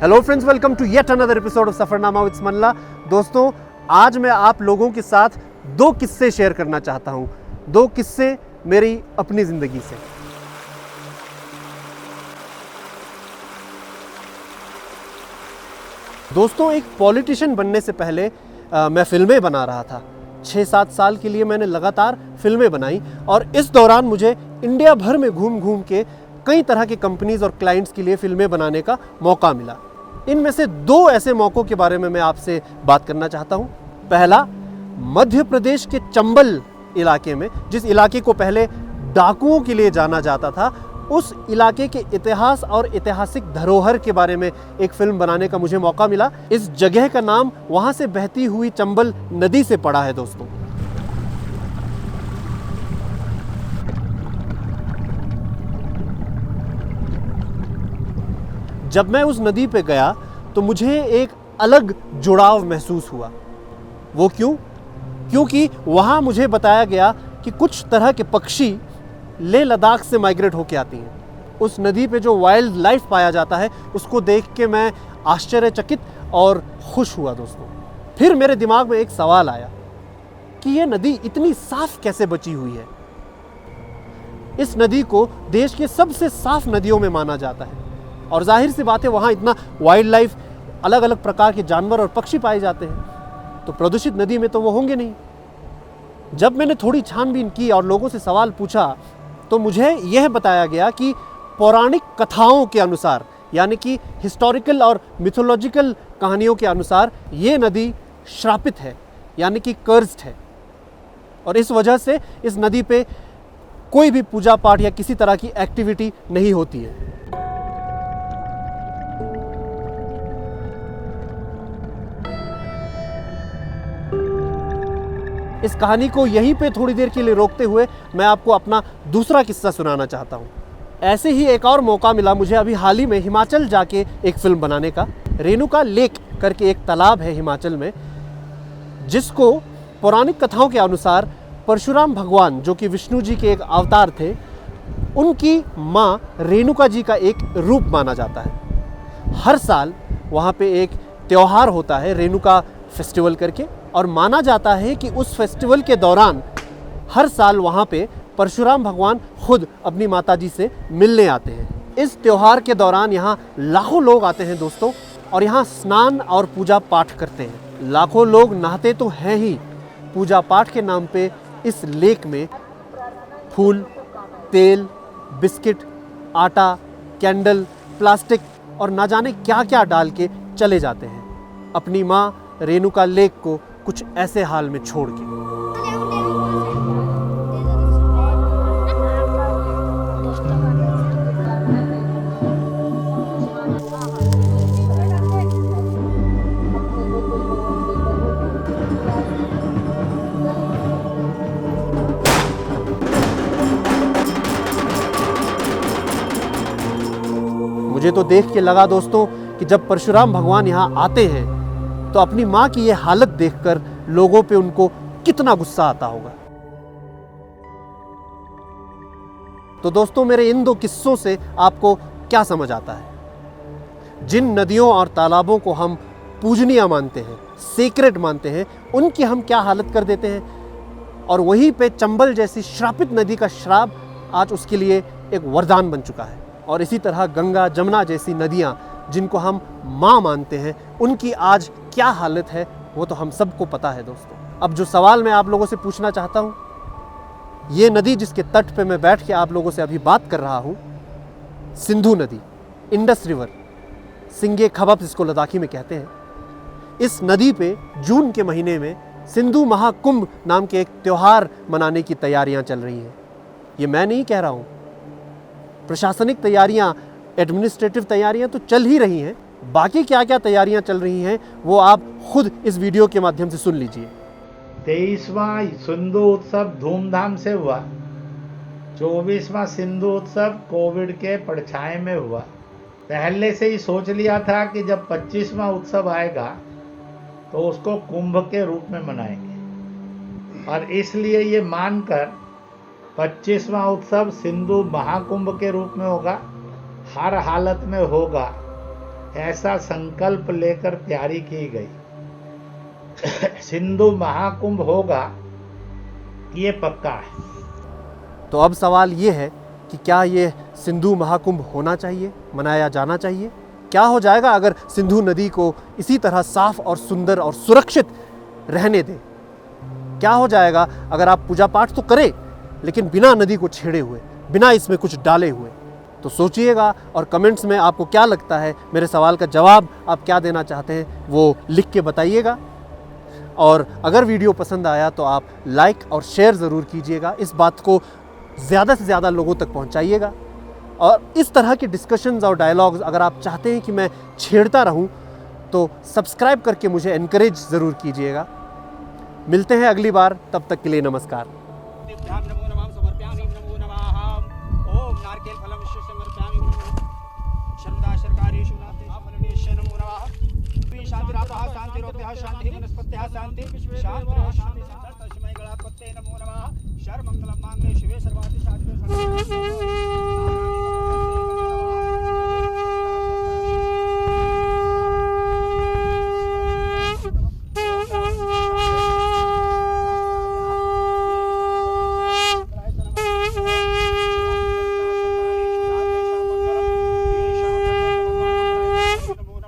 Hello friends, welcome to yet another episode of Safarnama with Malla. दोस्तों, आज मैं आप लोगों के साथ दो किस्से शेयर करना चाहता हूं। दो किस्से मेरी अपनी जिंदगी से। दोस्तों, एक पॉलिटिशियन बनने से पहले मैं फिल्में बना रहा था। 6-7 साल के लिए मैंने लगातार फिल्में बनाई और इस दौरान मुझे इंडिया भर में घूम घूम के कई तरह के कंपनीज और क्लाइंट्स के लिए फिल्में बनाने का मौका मिला। इनमें से दो ऐसे मौक़ों के बारे में मैं आपसे बात करना चाहता हूं। पहला, मध्य प्रदेश के चंबल इलाके में, जिस इलाके को पहले डाकुओं के लिए जाना जाता था, उस इलाके के इतिहास और ऐतिहासिक धरोहर के बारे में एक फिल्म बनाने का मुझे मौका मिला। इस जगह का नाम वहां से बहती हुई चंबल नदी से पड़ा है। दोस्तों, जब मैं उस नदी पे गया तो मुझे एक अलग जुड़ाव महसूस हुआ। वो क्यों? क्योंकि वहाँ मुझे बताया गया कि कुछ तरह के पक्षी लेह लद्दाख से माइग्रेट होके आती हैं। उस नदी पे जो वाइल्ड लाइफ पाया जाता है, उसको देख के मैं आश्चर्यचकित और खुश हुआ। दोस्तों, फिर मेरे दिमाग में एक सवाल आया कि ये नदी इतनी साफ कैसे बची हुई है। इस नदी को देश के सबसे साफ नदियों में माना जाता है और जाहिर सी बात है, वहाँ इतना वाइल्ड लाइफ, अलग अलग प्रकार के जानवर और पक्षी पाए जाते हैं, तो प्रदूषित नदी में तो वो होंगे नहीं। जब मैंने थोड़ी छानबीन की और लोगों से सवाल पूछा तो मुझे यह बताया गया कि पौराणिक कथाओं के अनुसार, यानी कि हिस्टोरिकल और मिथोलॉजिकल कहानियों के अनुसार, ये नदी श्रापित है, यानी कि कर्स्ड है। और इस वजह से इस नदी पे कोई भी पूजा पाठ या किसी तरह की एक्टिविटी नहीं होती है। इस कहानी को यहीं पे थोड़ी देर के लिए रोकते हुए मैं आपको अपना दूसरा किस्सा सुनाना चाहता हूँ। ऐसे ही एक और मौका मिला मुझे अभी हाल ही में हिमाचल जाके एक फिल्म बनाने का। रेणुका लेक करके एक तालाब है हिमाचल में, जिसको पौराणिक कथाओं के अनुसार परशुराम भगवान, जो कि विष्णु जी के एक अवतार थे, उनकी माँ रेणुका जी का एक रूप माना जाता है। हर साल वहाँ पे एक त्यौहार होता है, रेणुका फेस्टिवल करके, और माना जाता है कि उस फेस्टिवल के दौरान हर साल वहाँ पे परशुराम भगवान खुद अपनी माताजी से मिलने आते हैं। इस त्यौहार के दौरान यहाँ लाखों लोग आते हैं दोस्तों, और यहाँ स्नान और पूजा पाठ करते हैं। लाखों लोग नहाते तो हैं ही, पूजा पाठ के नाम पे इस लेक में फूल, तेल, बिस्किट, आटा, कैंडल, प्लास्टिक और ना जाने क्या क्या डाल के चले जाते हैं, अपनी माँ रेणुका लेक को कुछ ऐसे हाल में छोड़ के। मुझे तो देख के लगा दोस्तों कि जब परशुराम भगवान यहाँ आते हैं तो अपनी माँ की ये हालत देखकर लोगों पे उनको कितना गुस्सा आता होगा। तो दोस्तों, मेरे इन दो किस्सों से आपको क्या समझ आता है? जिन नदियों और तालाबों को हम पूजनीय मानते हैं, सेक्रेड मानते हैं, उनकी हम क्या हालत कर देते हैं। और वहीं पे चंबल जैसी श्रापित नदी का श्राप आज उसके लिए एक वरदान बन चुका है। और इसी तरह गंगा, जमुना जैसी नदियाँ, जिनको हम माँ मानते हैं, उनकी आज क्या हालत है वो तो हम सबको पता है। दोस्तों, अब जो सवाल मैं आप लोगों से पूछना चाहता हूँ, ये नदी जिसके तट पे मैं बैठ के आप लोगों से अभी बात कर रहा हूँ, सिंधु नदी, इंडस रिवर, सिंगे खबब जिसको लद्दाखी में कहते हैं, इस नदी पे जून के महीने में सिंधु महाकुंभ नाम के एक त्यौहार मनाने की तैयारियां चल रही हैं। ये मैं नहीं कह रहा हूँ, प्रशासनिक तैयारियां, एडमिनिस्ट्रेटिव तैयारियां तो चल ही रही हैं। बाकी क्या क्या तैयारियां चल रही हैं वो आप खुद इस वीडियो के माध्यम से सुन लीजिए। 23वां सिंधु उत्सव धूमधाम से हुआ। 24वां सिंधु उत्सव कोविड के पड़छाए में हुआ। पहले से ही सोच लिया था कि जब 25वां उत्सव आएगा तो उसको कुंभ के रूप में मनाएंगे, और इसलिए ये मानकर 25वां उत्सव सिंधु महाकुंभ के रूप में होगा, हर हालत में होगा। ऐसा संकल्प लेकर तैयारी की गई। सिंधु महाकुंभ होगा, ये पक्का है। तो अब सवाल ये है कि क्या ये सिंधु महाकुंभ होना चाहिए, मनाया जाना चाहिए? क्या हो जाएगा अगर सिंधु नदी को इसी तरह साफ और सुंदर और सुरक्षित रहने दें? क्या हो जाएगा अगर आप पूजा पाठ तो करें लेकिन बिना नदी को छेड़े हुए, बिना इसमें कुछ डाले हुए? तो सोचिएगा और कमेंट्स में आपको क्या लगता है, मेरे सवाल का जवाब आप क्या देना चाहते हैं वो लिख के बताइएगा। और अगर वीडियो पसंद आया तो आप लाइक और शेयर ज़रूर कीजिएगा, इस बात को ज़्यादा से ज़्यादा लोगों तक पहुंचाइएगा। और इस तरह के डिस्कशंस और डायलॉग्स अगर आप चाहते हैं कि मैं छेड़ता रहूं तो सब्सक्राइब करके मुझे एनकरेज ज़रूर कीजिएगा। मिलते हैं अगली बार, तब तक के लिए नमस्कार। नमो नमः समर्पयामि, नमो नमः। ओम नारकेल फलम विश्व समर्पयामि, शर्मदा शर्कारेषु नाथेषु नमो नमः। शांतिरापः शांतिरोपः शांति वनस्पत्यः शांति शांतिः शांति तस्मै गणाधिपतये नमो नमः। सर्वमंगलं मांगल्ये शिवे सर्वार्थ साधिके